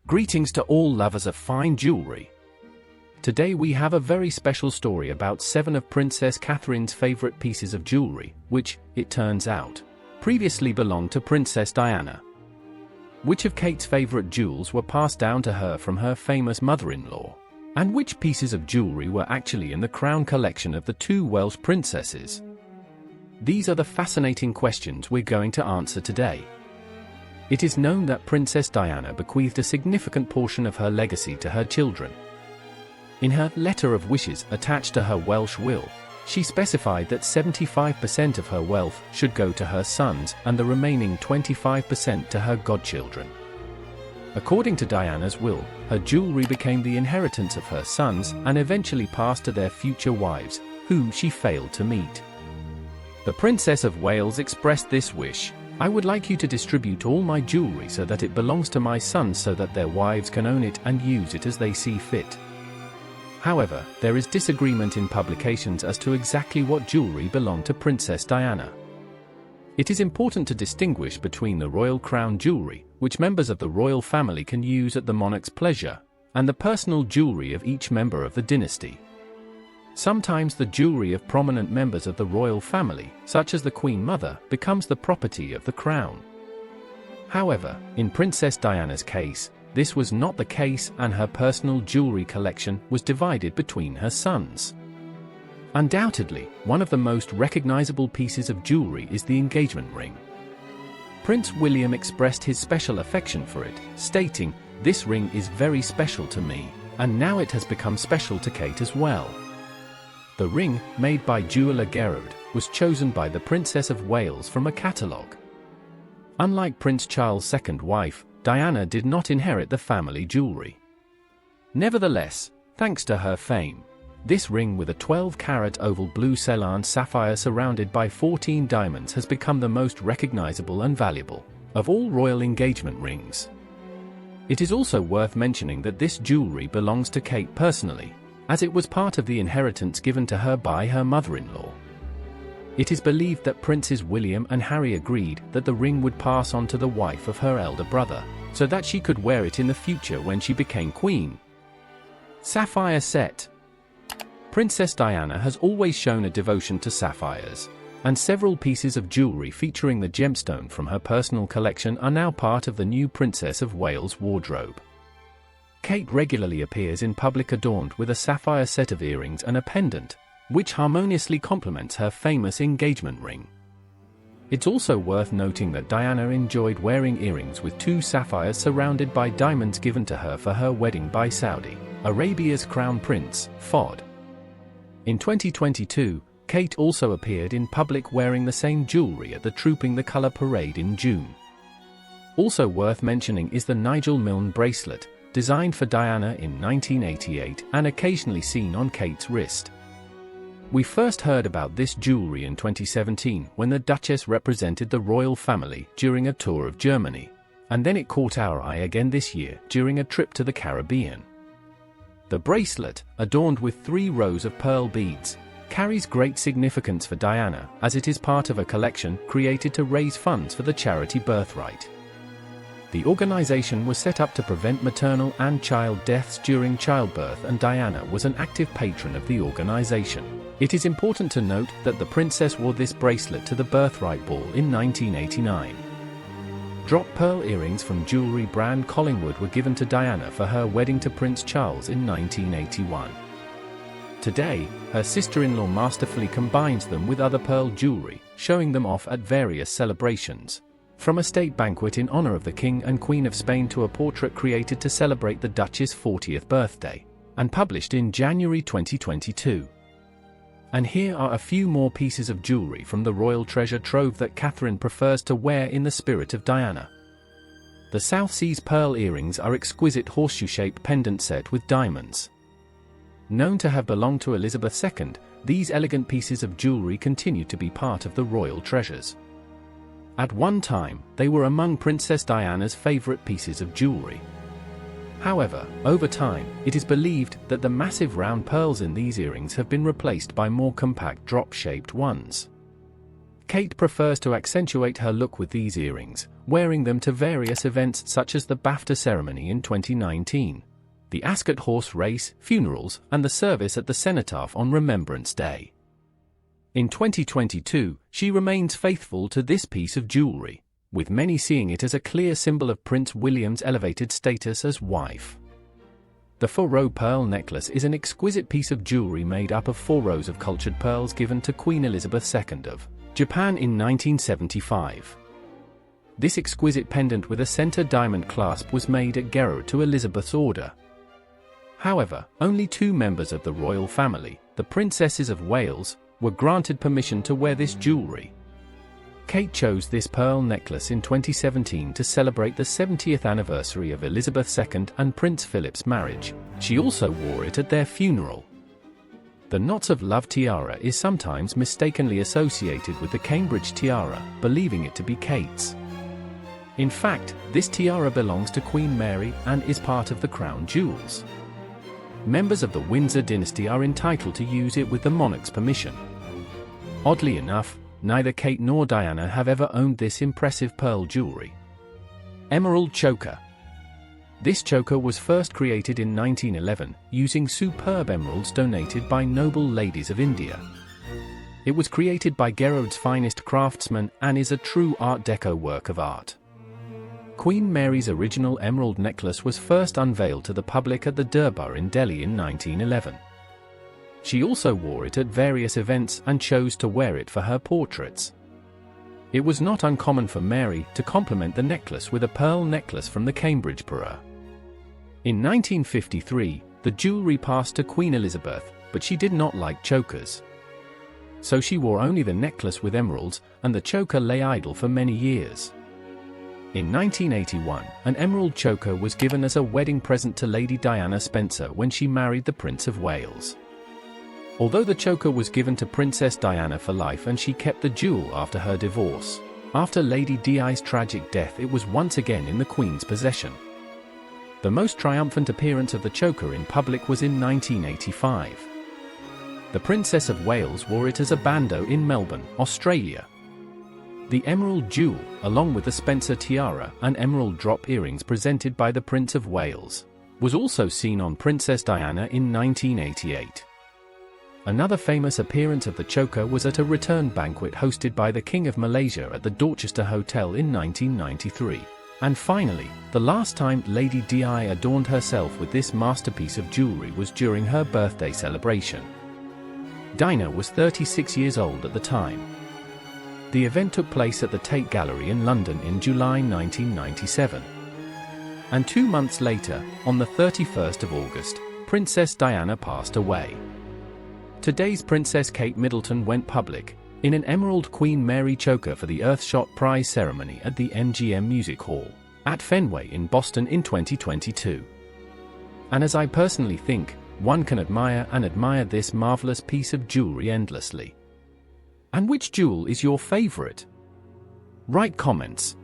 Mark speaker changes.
Speaker 1: Greetings to all lovers of fine jewelry. Today we have a very special story about 7 of Princess Catherine's favorite pieces of jewelry, which, it turns out, previously belonged to Princess Diana. Which of Kate's favorite jewels were passed down to her from her famous mother-in-law? And which pieces of jewelry were actually in the crown collection of the 2 Welsh princesses? These are the fascinating questions we're going to answer today. It is known that Princess Diana bequeathed a significant portion of her legacy to her children. In her letter of wishes attached to her Welsh will, she specified that 75% of her wealth should go to her sons and the remaining 25% to her godchildren. According to Diana's will, her jewelry became the inheritance of her sons and eventually passed to their future wives, whom she failed to meet. The Princess of Wales expressed this wish: "I would like you to distribute all my jewelry so that it belongs to my sons so that their wives can own it and use it as they see fit." However, there is disagreement in publications as to exactly what jewelry belonged to Princess Diana. It is important to distinguish between the royal crown jewelry, which members of the royal family can use at the monarch's pleasure, and the personal jewelry of each member of the dynasty. Sometimes the jewelry of prominent members of the royal family, such as the Queen Mother, becomes the property of the crown. However, in Princess Diana's case, this was not the case, and her personal jewelry collection was divided between her sons. Undoubtedly, one of the most recognizable pieces of jewelry is the engagement ring. Prince William expressed his special affection for it, stating, "This ring is very special to me, and now it has become special to Kate as well." The ring, made by Jewellery, was chosen by the Princess of Wales from a catalogue. Unlike Prince Charles' second wife, Diana did not inherit the family jewelry. Nevertheless, thanks to her fame, this ring with a 12-carat oval blue Ceylon sapphire surrounded by 14 diamonds has become the most recognizable and valuable of all royal engagement rings. It is also worth mentioning that this jewelry belongs to Kate personally, as it was part of the inheritance given to her by her mother-in-law. It is believed that Princes William and Harry agreed that the ring would pass on to the wife of her elder brother, so that she could wear it in the future when she became queen. Sapphire set. Princess Diana has always shown a devotion to sapphires, and several pieces of jewelry featuring the gemstone from her personal collection are now part of the new Princess of Wales wardrobe. Kate regularly appears in public adorned with a sapphire set of earrings and a pendant, which harmoniously complements her famous engagement ring. It's also worth noting that Diana enjoyed wearing earrings with 2 sapphires surrounded by diamonds given to her for her wedding by Saudi Arabia's Crown Prince, Fahd. In 2022, Kate also appeared in public wearing the same jewelry at the Trooping the Colour parade in June. Also worth mentioning is the Nigel Milne bracelet, designed for Diana in 1988 and occasionally seen on Kate's wrist. We first heard about this jewelry in 2017 when the Duchess represented the royal family during a tour of Germany, and then it caught our eye again this year during a trip to the Caribbean. The bracelet, adorned with 3 rows of pearl beads, carries great significance for Diana as it is part of a collection created to raise funds for the charity Birthright. The organization was set up to prevent maternal and child deaths during childbirth, and Diana was an active patron of the organization. It is important to note that the princess wore this bracelet to the Birthright Ball in 1989. Drop pearl earrings from jewelry brand Collingwood were given to Diana for her wedding to Prince Charles in 1981. Today, her sister-in-law masterfully combines them with other pearl jewelry, showing them off at various celebrations. From a state banquet in honor of the King and Queen of Spain to a portrait created to celebrate the Duchess' 40th birthday, and published in January 2022. And here are a few more pieces of jewelry from the royal treasure trove that Catherine prefers to wear in the spirit of Diana. The South Seas pearl earrings are exquisite horseshoe-shaped pendant set with diamonds. Known to have belonged to Elizabeth II, these elegant pieces of jewelry continue to be part of the royal treasures. At one time, they were among Princess Diana's favorite pieces of jewelry. However, over time, it is believed that the massive round pearls in these earrings have been replaced by more compact drop-shaped ones. Kate prefers to accentuate her look with these earrings, wearing them to various events such as the BAFTA ceremony in 2019, the Ascot horse race, funerals, and the service at the Cenotaph on Remembrance Day. In 2022, she remains faithful to this piece of jewelry, with many seeing it as a clear symbol of Prince William's elevated status as wife. The 4-row pearl necklace is an exquisite piece of jewelry made up of 4 rows of cultured pearls given to Queen Elizabeth II of Japan in 1975. This exquisite pendant with a center diamond clasp was made at Gerard to Elizabeth's order. However, only 2 members of the royal family, the Princesses of Wales, were granted permission to wear this jewelry. Kate chose this pearl necklace in 2017 to celebrate the 70th anniversary of Elizabeth II and Prince Philip's marriage. She also wore it at their funeral. The Knots of Love tiara is sometimes mistakenly associated with the Cambridge tiara, believing it to be Kate's. In fact, this tiara belongs to Queen Mary and is part of the crown jewels. Members of the Windsor dynasty are entitled to use it with the monarch's permission. Oddly enough, neither Kate nor Diana have ever owned this impressive pearl jewelry. Emerald choker. This choker was first created in 1911 using superb emeralds donated by noble ladies of India. It was created by Gerard's finest craftsmen and is a true Art Deco work of art. Queen Mary's original emerald necklace was first unveiled to the public at the Durbar in Delhi in 1911. She also wore it at various events and chose to wear it for her portraits. It was not uncommon for Mary to complement the necklace with a pearl necklace from the Cambridge Pearl. In 1953, the jewelry passed to Queen Elizabeth, but she did not like chokers. So she wore only the necklace with emeralds, and the choker lay idle for many years. In 1981, an emerald choker was given as a wedding present to Lady Diana Spencer when she married the Prince of Wales. Although the choker was given to Princess Diana for life and she kept the jewel after her divorce, after Lady Di's tragic death it was once again in the Queen's possession. The most triumphant appearance of the choker in public was in 1985. The Princess of Wales wore it as a bandeau in Melbourne, Australia. The emerald jewel, along with the Spencer tiara and emerald drop earrings presented by the Prince of Wales, was also seen on Princess Diana in 1988. Another famous appearance of the choker was at a return banquet hosted by the King of Malaysia at the Dorchester Hotel in 1993. And finally, the last time Lady Di adorned herself with this masterpiece of jewelry was during her birthday celebration. Dinah was 36 years old at the time. The event took place at the Tate Gallery in London in July 1997. And 2 months later, on the 31st of August, Princess Diana passed away. Today's Princess Kate Middleton went public in an emerald Queen Mary choker for the Earthshot Prize ceremony at the MGM Music Hall at Fenway in Boston in 2022. And as I personally think, one can admire this marvelous piece of jewelry endlessly. And which jewel is your favorite? Write comments.